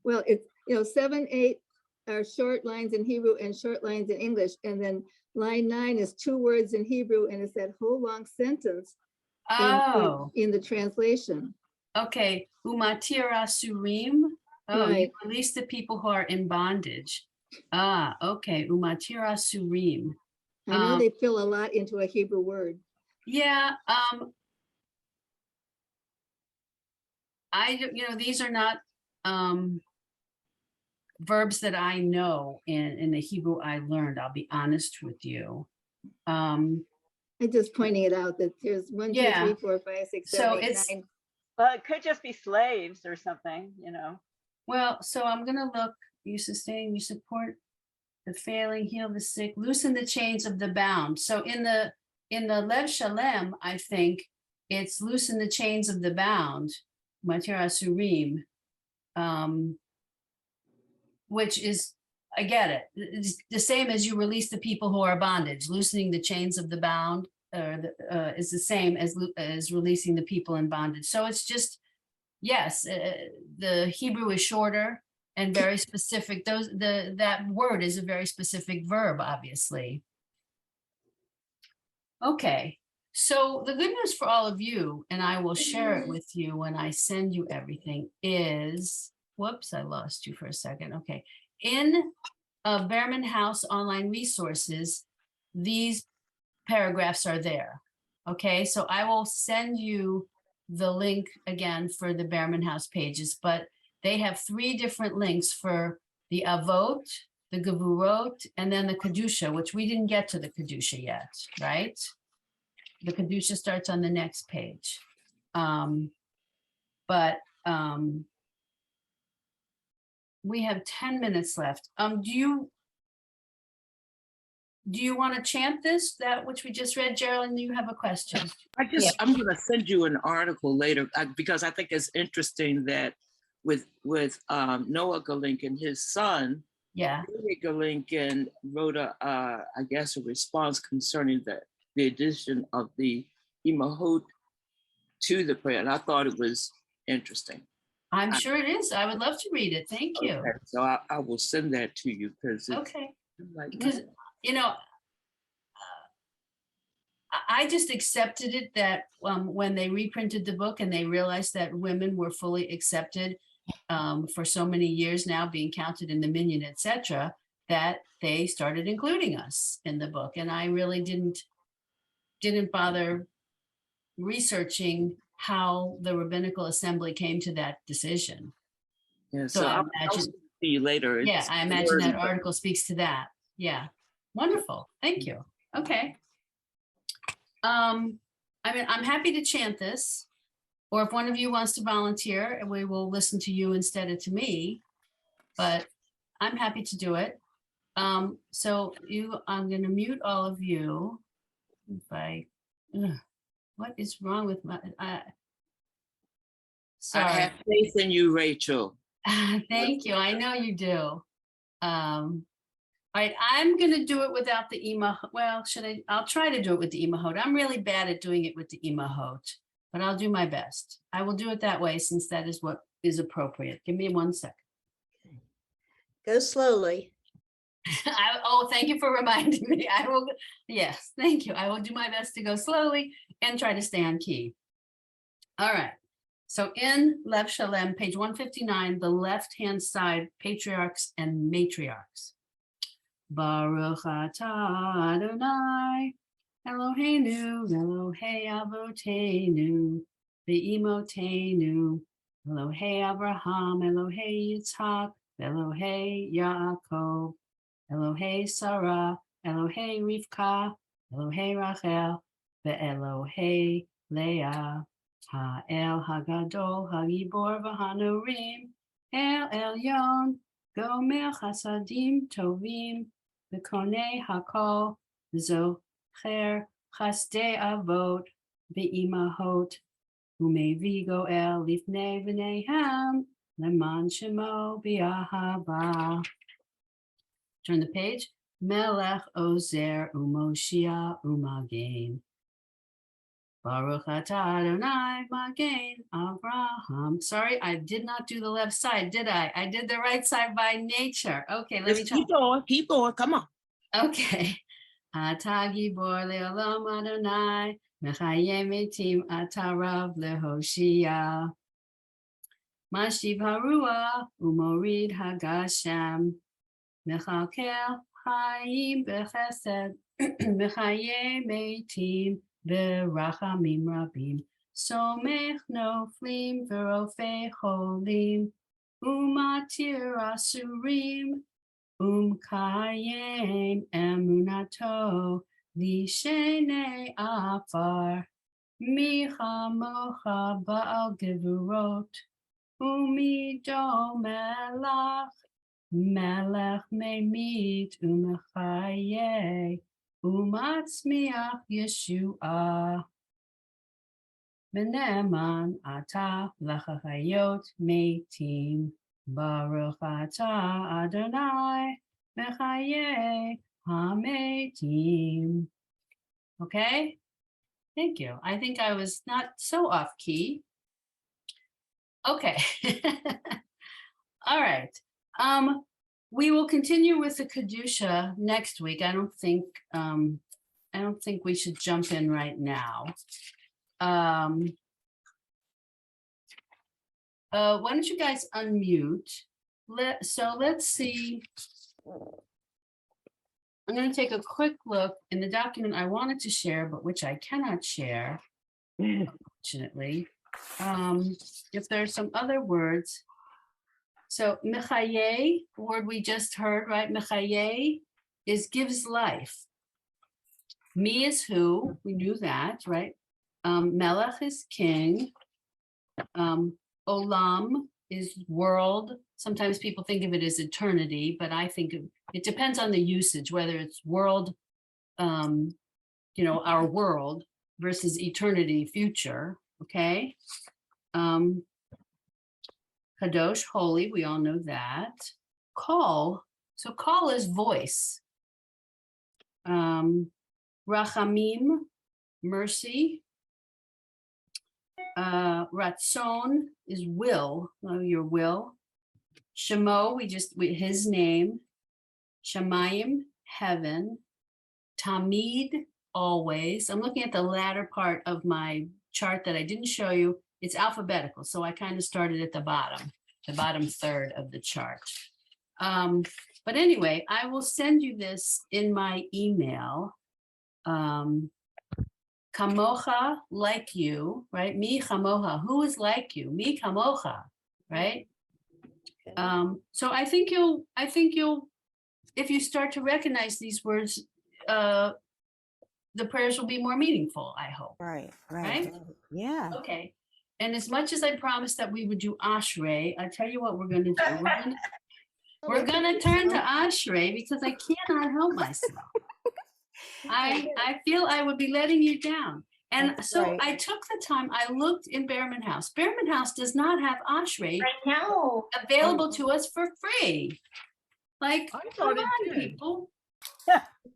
Well, it's, 7, 8 are short lines in Hebrew and short lines in English, and then line 9 is 2 words in Hebrew, and it's that whole long sentence Oh, in the translation. okay. Umatira surim. Oh, you Right. release the people who are in bondage. Ah, okay. Umatira surim. I know Um, they fill a lot into a Hebrew word. Yeah, these are not verbs that I know in the Hebrew I learned, I'll be honest with you. I'm just pointing it out that there's 1, 2, Yeah. 3, 4, 5, 6, So 7, 8, it's- 9. Well, it could just be slaves or something, you know. Well, so I'm gonna look, you sustain, you support the failing, heal the sick, loosen the chains of the bound. So in the Lev Shalem, I think it's loosen the chains of the bound, Matir Asurim, which is, I get it. It's the same as you release the people who are bondage, loosening the chains of the bound is the same as releasing the people in bondage. So it's just, yes, the Hebrew is shorter and very specific. That word is a very specific verb, obviously. Okay, so the good news for all of you, and I will share it with you when I send you everything, is, whoops, I lost you for a second. Okay, in Behrman House online resources, these paragraphs are there. Okay, so I will send you the link again for the Behrman House pages, but they have 3 different links for the Avot, the Gevurot, and then the Kedusha, which we didn't get to the Kedusha yet, right? The Kedusha starts on the next page. We have 10 minutes left. Do you want to chant this, that which we just read, Geraldine? You have a question? I'm going to send you an article later because I think it's interesting that with Noah Galink and his son, Yeah. David Galinkin wrote I guess, a response concerning the addition of the Imahot to the prayer. And I thought it was interesting. I'm sure it is. I would love to read it. Thank you. Okay, so I will send that to you because Okay. like, Because, I just accepted it that when they reprinted the book and they realized that women were fully accepted for so many years now, being counted in the Minyan, etc., that they started including us in the book. And I really didn't bother researching how the Rabbinical Assembly came to that decision. yeah, So so I I'll imagine, see you later. yeah, It's I imagine that word, article speaks to that. Yeah, wonderful. Thank you. Okay. I mean, I'm happy to chant this, or if one of you wants to volunteer, we will listen to you instead of to me, but I'm happy to do it. So I'm gonna mute all of you. What is wrong with my, I sorry. have faith in you, Rachel. Thank you. I know you do. All right, I'm gonna do it without the emoji. Well, I'll try to do it with the emoji. I'm really bad at doing it with the emoji, but I'll do my best. I will do it that way since that is what is appropriate. Give me 1 second. Go slowly. Oh, thank you for reminding me. I will, yes, thank you. I will do my best to go slowly and try to stay on key. All right. So in Lev Shalem, page 159, the left-hand side, patriarchs and matriarchs. Baruch atah Adonai, Eloheinu, Elohei Avoteinu, Ve'imotenu, Elohei Abraham, Elohei Yitzhak, Elohei Yaakov, Elohei Sarah, Elohei Rivka, Elohei Rachel, Ve'elohei Leah, Ha'el Hagadol, Hagibor V'Hanurim, El Elyon, Gomer Chasadim Tovim, V'Konei Hakol, Zocher Chasdei Avot, Ve'imahot, Umevi Goel Lifnei V'neihem, Leman Shemo B'Ahava. Turn the page. Melech Ozer Umoshia Umagen. Baruch atah Adonai Magen Abraham. Sorry, I did not do the left side, did I? I did the right side by nature. Okay, let me Just try. keep going, come on. Okay. Atah Gibor Le'olam Adonai Mechaye Metim Atah Rav Lehoshia. Mashiv Harua Umorid Hagasham. Mechakel Chaim Bechesed Mechaye Metim Berachamim Rabim Somech Noflim Verofei Cholim Umatir Asurim Kayem Emunato Lishene Afar Michamocha Baal Gevurot Umido Melach Melech Memit Umechaye Umatzmiach Yeshua Beneman Ata Lachachayot Metim Baruch Ata Adonai Mechaye HaMetim. Okay, thank you. I think I was not so off key. Okay. All right. We will continue with the Kedusha next week. I don't think we should jump in right now. Why don't you guys unmute? Let's see. I'm going to take a quick look in the document I wanted to share, but which I cannot share, unfortunately. If there's some other words. So mechaye, the word we just heard, right? Mechaye is gives life. Me is who, we knew that, right? Melech is king. Olam is world. Sometimes people think of it as eternity, but I think it depends on the usage, whether it's world, our world versus eternity, future, okay? Kadosh, holy, we all know that. Call, so call is voice. Rachamim, mercy. Ratzon is will, your will. Shemo, his name. Shamayim, heaven. Tamid, always. I'm looking at the latter part of my chart that I didn't show you. It's alphabetical, so I kind of started at the bottom third of the chart. But anyway, I will send you this in my email. Kamocha, like you, right? Mi kamocha, who is like you? Mi kamocha, right? So I think you'll, if you start to recognize these words, the prayers will be more meaningful, I hope. Right. Yeah. Okay. And as much as I promised that we would do Ashrei, I tell you what we're going to do. We're gonna turn to Ashrei because I cannot help myself. I feel I would be letting you down. And That's so right. I took the time, I looked in Behrman House. Behrman House does not have Ashrei I know. available to us for free. Like, I come thought it on, did. people.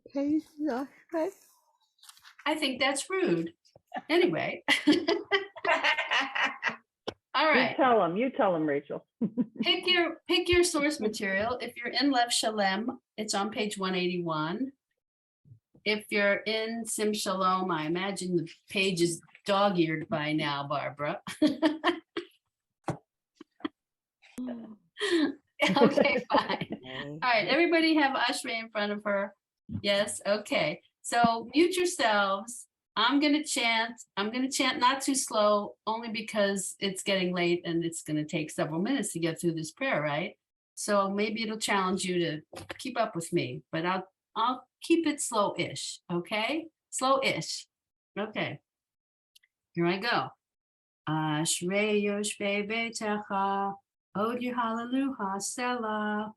Okay, so, right. I think that's rude. Anyway, all right. You tell them, Rachel. Pick your source material. If you're in Lev Shalem, it's on page 181. If you're in Sim Shalom, I imagine the page is dog-eared by now, Barbara. Okay, fine. All right, everybody have Ashrei in front of her. Yes, okay. So mute yourselves. I'm gonna chant not too slow, only because it's getting late and it's gonna take several minutes to get through this prayer, right? So maybe it'll challenge you to keep up with me, but I'll keep it slow-ish, okay? Slow-ish. Okay. Here I go. Ashrei yoshvei beitecha, od hallelujah selah.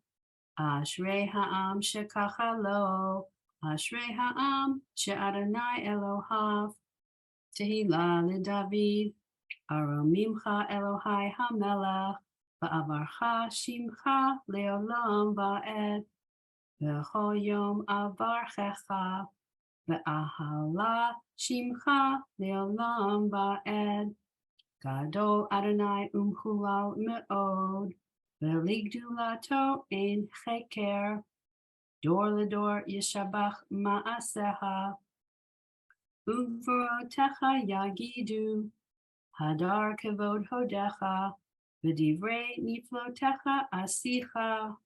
Ashrei ha'am shekacha lo, Ashrei ha'am she'adonai Elohav. Tehillah leDavid, aromimcha Elohai hamelech, va'avarcha shimcha leolam va'ed, v'chol yom avarchecha, v'ahala shimcha leolam va'ed. Gadol Adonai umchulal me'od, ve'ligdulato ein cheker, dor ledor yeshabach ma'aseha, uvorotecha yagidu, hadar kevod hodecha, v'divrei niflotecha asicha,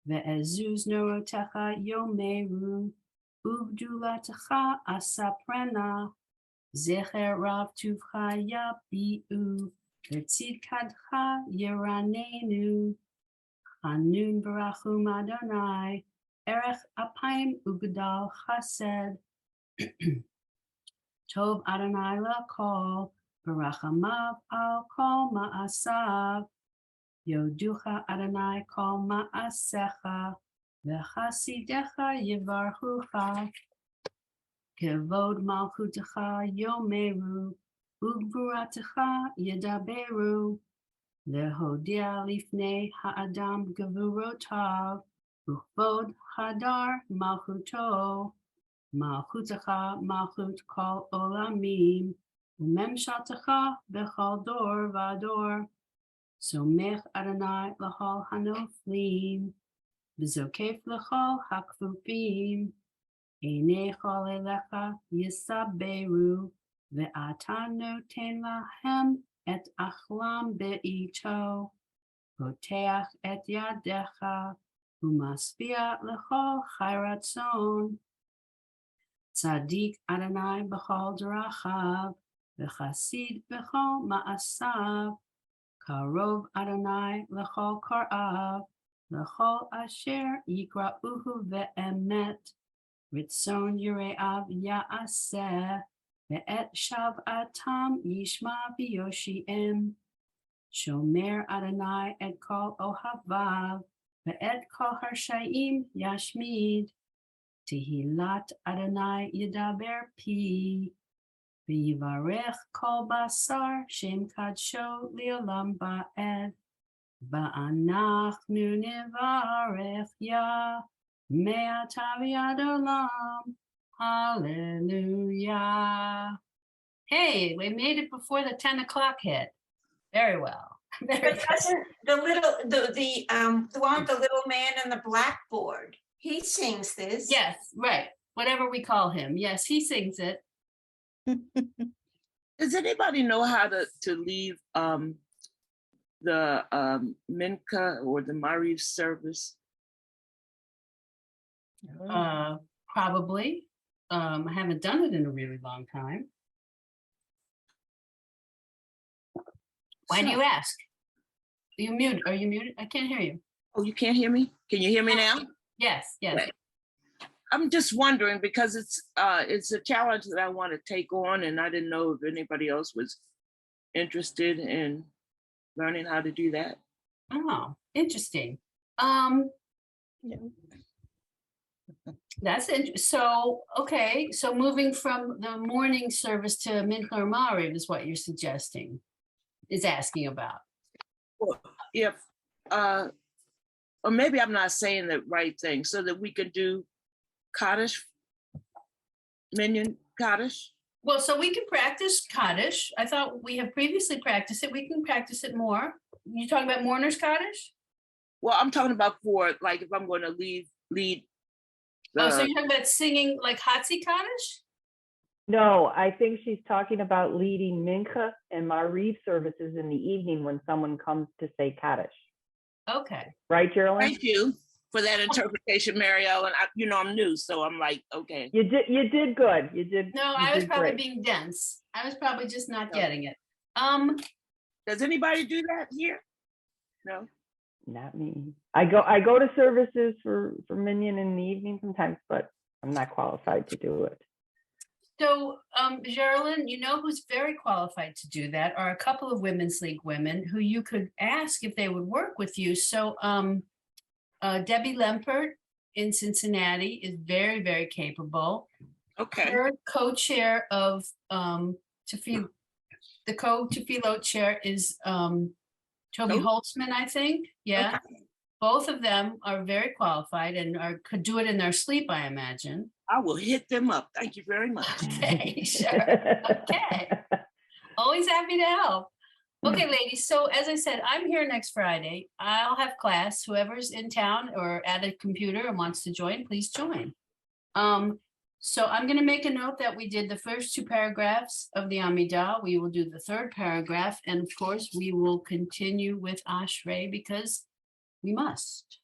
ve'ezuz norotecha yomeru, uvdulatecha asaprena, zecher rav tuvcha yabi'u, v'tzidkadcha yeranenu, Hanun barachum Adonai, erech apayim ugdal chesed, Tov Adonai lakol, barachamav al kol ma'asav, Yoducha Adonai kol ma'asecha, v'chasidecha yivarchucha, kevod malchutecha yomeru, ugvuratecha yedaberu, lehodia lifnei ha'adam gevurotav, uchvod hadar malchuto, malchutecha malchut kol olamim, umemshatecha bechol dor vador, somech Adonai l'chol hanoflim, v'zokef l'chol hakfupim, einei chol elecha yisaberu, ve'ata noten lahem et achlam be'ito, poteach et yadecha, umaspia l'chol chayratzon, tzadik Adonai b'chol derachav, v'chasid b'chol ma'asav, karov Adonai l'chol karav, l'chol asher yikra'uhu ve'emet, ritzon yire'av ya'aseh, ve'et shav'atam yishma v'yoshi'em, shomer Adonai et kol ohavav, ve'et kol harsha'im yashmid, tehillat Adonai yidaber pi, v'yivarech kol basar shem kadsho li'olam ba'ed, va'anachnu nivarech ya, me'ata v'yad olam. Hallelujah. Hey, we made it before the 10 o'clock hit. Very well. Very But good. doesn't the one with the little man on the blackboard, he sings this. Yes, right. Whatever we call him. Yes, he sings it. Does anybody know how to leave the Minka or the Mariv service? Probably. I haven't done it in a really long time. Why do you ask? Are you muted? Are you muted? I can't hear you. Oh, you can't hear me? Can you hear me now? Yes, yes. Right. I'm just wondering because it's a challenge that I want to take on, and I didn't know if anybody else was interested in learning how to do that. Oh, interesting. Yeah. That's interesting. So, okay, so moving from the morning service to Minkler Ma'ariv is what you're suggesting, is asking about. Well, if, or maybe I'm not saying the right thing, so that we could do Kaddish, Minyan Kaddish. Well, so we can practice Kaddish. I thought we have previously practiced it. We can practice it more. You talking about mourners Kaddish? Well, I'm talking about for, like, if I'm going to lead Oh, so the, you're talking about singing like Hatzi Kaddish? No, I think she's talking about leading Mincha and Mariv services in the evening when someone comes to say Kaddish. Okay. Right, Geraldine? thank you for that interpretation, Mary Ellen. I'm new, so I'm like, okay. You did good. You did. No, you I was did probably great. being dense. I was probably just not No. getting it. Does anybody do that here? No? Not me. I go to services for Minyan in the evening sometimes, but I'm not qualified to do it. So, Geraldine, you know who's very qualified to do that are a couple of Women's League women who you could ask if they would work with you. So, Debbie Lempert in Cincinnati is very, very capable. Okay. Her co-chair of the co-Tefillot chair is Toby Holtzman, I think. Yeah. Okay. Both of them are very qualified and could do it in their sleep, I imagine. I will hit them up. Thank you very much. Okay, sure. Okay. Always happy to help. Okay, ladies. So as I said, I'm here next Friday. I'll have class. Whoever's in town or at a computer and wants to join, please join. So I'm going to make a note that we did the first two paragraphs of the Amidah. We will do the third paragraph. And of course, we will continue with Ashrei because we must.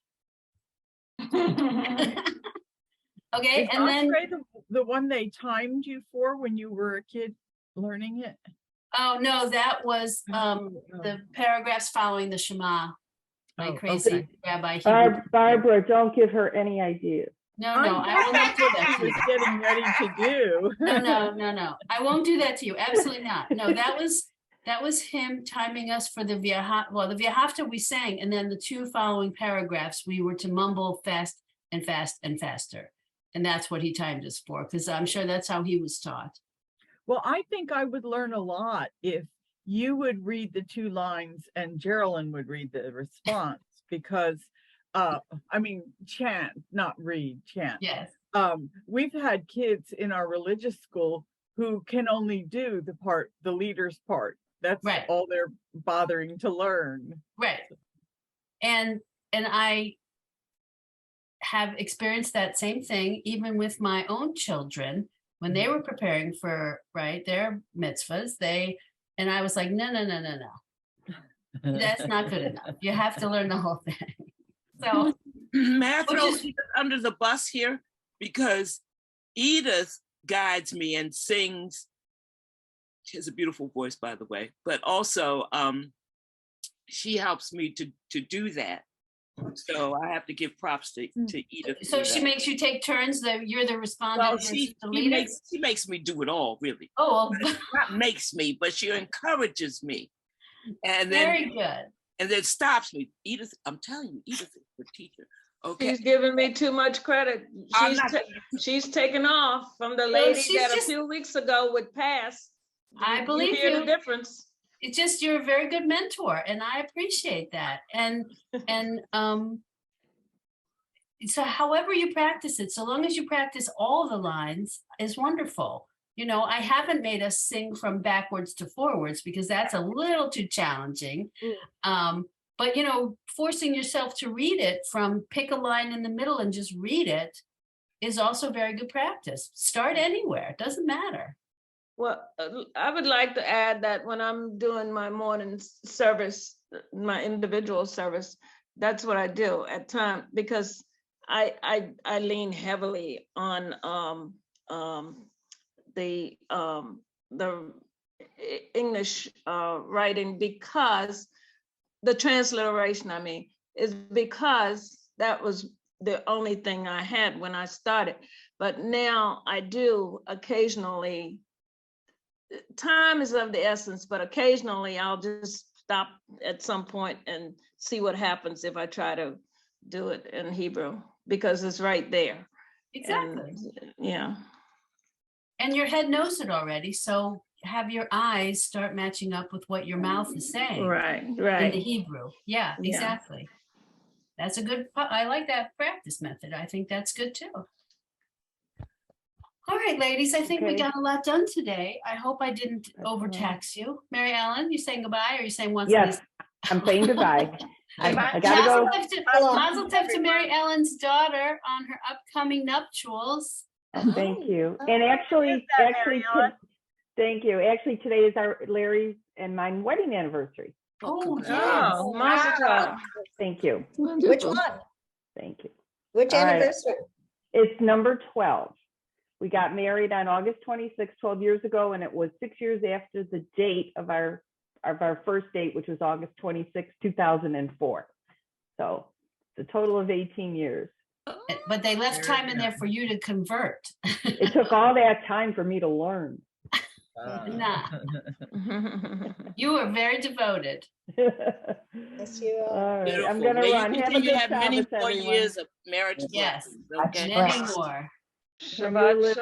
Okay, Is and then, Ashrei the one they timed you for when you were a kid learning it? oh no, that was the paragraphs following the Shema. My Oh, crazy okay. Rabbi Hebrew. Barbara, don't give her any ideas. No, I will not do that She to was you. getting ready to do. No. I won't do that to you. Absolutely not. No, that was him timing us for the the V'ahavta we sang, and then the two following paragraphs, we were to mumble fast and fast and faster. And that's what he timed us for, because I'm sure that's how he was taught. Well, I think I would learn a lot if you would read the two lines and Geraldine would read the response, because chant, not read, chant. Yes. We've had kids in our religious school who can only do the leader's part. That's right. All they're bothering to learn. Right. And I have experienced that same thing even with my own children when they were preparing for their mitzvahs. And I was like, no. That's not good enough. You have to learn the whole thing. So may I throw Edith under the bus here? Because Edith guides me and sings. She has a beautiful voice, by the way, but also she helps me to do that. So I have to give props to Edith. So she makes you take turns. You're the respondent. Well, versus the leader? she makes me do it all, really. Oh, Not makes me, but she encourages me. And then very good. And then stops me. Edith, I'm telling you, Edith is the teacher. Okay. She's giving me too much credit. She's taken off from the lady that a few weeks ago would pass. I believe you. Hear the difference. It's just, you're a very good mentor and I appreciate that. And so however you practice it, so long as you practice all the lines is wonderful. You know, I haven't made us sing from backwards to forwards because that's a little too challenging. But, you know, forcing yourself to read it from pick a line in the middle and just read it is also very good practice. Start anywhere, it doesn't matter. Well, I would like to add that when I'm doing my morning service, my individual service, that's what I do at times, because I lean heavily on the English writing, because the transliteration, I mean, is because that was the only thing I had when I started. But now I do occasionally, time is of the essence, but occasionally I'll just stop at some point and see what happens if I try to do it in Hebrew because it's right there. Exactly. And, yeah. And your head knows it already, so have your eyes start matching up with what your mouth is saying Right, in the right. Hebrew. Yeah, Yeah. exactly. That's a good, I like that practice method. I think that's good too. All right, ladies, I think we Okay. got a lot done today. I hope I didn't That's all right. overtax you. Mary Ellen, you saying goodbye or you saying once? Yes, I'm saying goodbye. I Goodbye. gotta go. Mazel tov to Mary Ellen's daughter on her upcoming nuptials. Oh, thank you. And Is actually, that, Mary Ellen? thank you. Actually, today is our Larry's and mine wedding anniversary. Oh, yes. Oh, mazel tov. Thank you. Which Wonderful. one? Thank you. Which All right. anniversary? It's number 12. We got married on August 26, 12 years ago, and it was 6 years after the date of our first date, which was August 26, 2004. So it's a total of 18 years. But they left time in there for you to convert. It took all that time for me to learn. Nah, you were very devoted. Yes, you are. All right, I'm Beautiful. gonna May you run. Have a continue to good have many Shabbos, more everyone. years of marriage Yes. blessings, okay? Many more. Shabbat live- shalom.